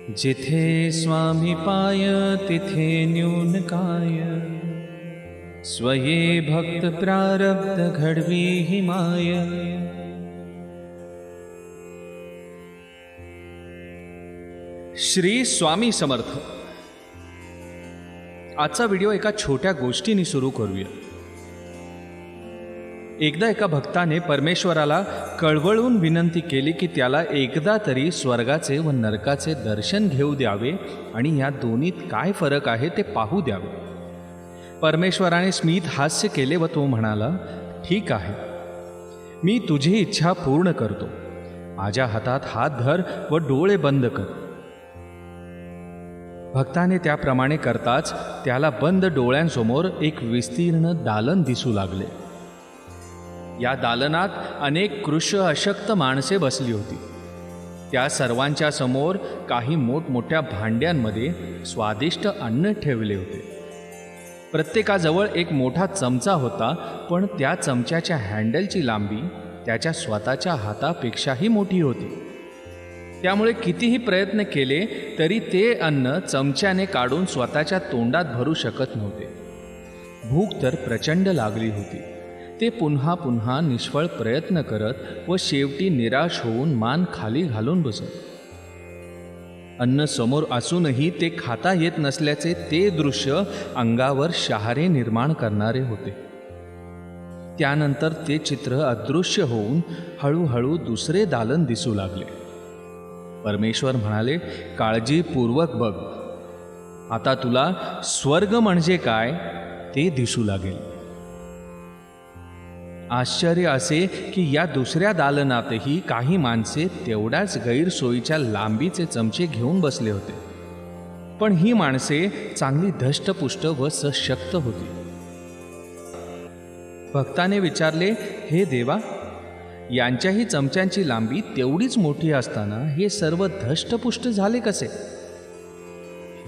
जिथे स्वामी पाय तिथे न्यून काय, स्वये भक्त प्रारब्ध घडवी ही माय। श्री स्वामी समर्थ। आजचा व्हिडिओ एका छोट्या गोष्टीने सुरू करूया। एकदा एका भक्ताने परमेश्वराला कळवळून विनंती केली की त्याला एकदा तरी स्वर्गाचे व नरकाचे दर्शन घेऊ द्यावे आणि या दोन्हीत काय फरक आहे ते पाहू द्यावे। परमेश्वराने स्मित हास्य केले व तो म्हणाला, ठीक आहे, मी तुझी इच्छा पूर्ण करतो। माझ्या हातात हात धर व डोळे बंद कर। भक्ताने त्याप्रमाणे करताच त्याला बंद डोळ्यांसमोर एक विस्तीर्ण दालन दिसू लागले। या दालनात अनेक कृश अशक्त माणसे बसली होती। त्या सर्वांच्या समोर काही मोठमोठ्या भांड्यांमध्ये स्वादिष्ट अन्न ठेवले होते। प्रत्येकाजवळ एक मोठा चमचा होता, पण त्या चमच्याच्या हँडलची लांबी त्याच्या स्वतःच्या हातापेक्षाही मोठी होती। त्यामुळे कितीही प्रयत्न केले तरी ते अन्न चमच्याने काढून स्वतःच्या तोंडात भरू शकत नव्हते। भूक तर प्रचंड लागली होती। ते पुन्हा पुन्हा निष्फळ प्रयत्न करत व शेवटी निराश होऊन मान खाली घालून बसत। अन्न समोर असूनही ते खाता येत नसल्याचे ते दृश्य अंगावर शहारे निर्माण करणारे होते। त्यानंतर ते चित्र अदृश्य होऊन हळूहळू दुसरे दालन दिसू लागले। परमेश्वर म्हणाले, काळजीपूर्वक बघ, आता तुला स्वर्ग म्हणजे काय ते दिसू लागेल। आश्चर्य असे की या दुसऱ्या दालनातही काही माणसे तेवढ्याच गैरसोयीच्या लांबीचे चमचे घेऊन बसले होते, पण ही माणसे चांगली धष्टपुष्ट व सशक्त होती। भक्ताने विचारले, हे देवा, यांच्याही चमच्यांची लांबी तेवढीच मोठी असताना हे सर्व धष्टपुष्ट झाले कसे?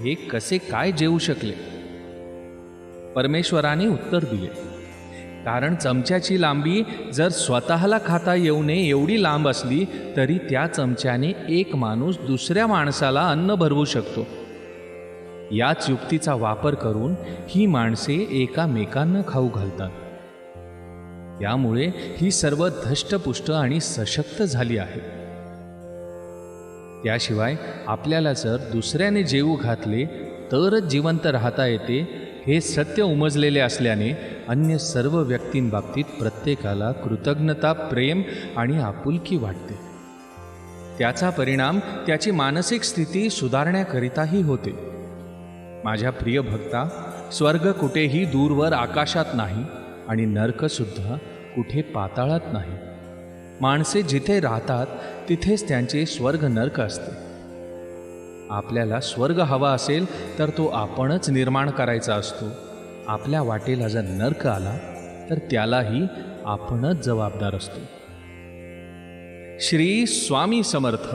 हे कसे काय जेवू शकले? परमेश्वराने उत्तर दिले, कारण चमच्याची लांबी जर स्वतःला खाता येऊ नये एवढी लांब असली तरी त्या चमच्याने एक माणूस दुसऱ्या माणसाला अन्न भरवू शकतो। याच युक्तीचा वापर करून ही माणसे एकामेकांना खाऊ घालतात। त्यामुळे ही सर्व धष्टपुष्ट आणि सशक्त झाली आहे। त्याशिवाय आपल्याला जर दुसऱ्याने जेवू घातले तरच जिवंत राहता येते हे सत्य उमजलेले असल्याने अन्य सर्व व्यक्तींबाबतीत प्रत्येकाला कृतज्ञता, प्रेम आणि आपुलकी वाटते। त्याचा परिणाम त्याची मानसिक स्थिती सुधारण्याकरिताही होते। माझ्या प्रिय भक्ता, स्वर्ग कुठेही दूरवर आकाशात नाही आणि नरकसुद्धा कुठे पाताळात नाही। माणसे जिथे राहतात तिथेच त्यांचे स्वर्ग नरक असते। आपल्याला स्वर्ग हवा असेल तर तो आपणच निर्माण करायचा असतो। आपल्या वाटेला जर नरक आला तर त्यालाही आपणच जबाबदार असतो। श्री स्वामी समर्थ।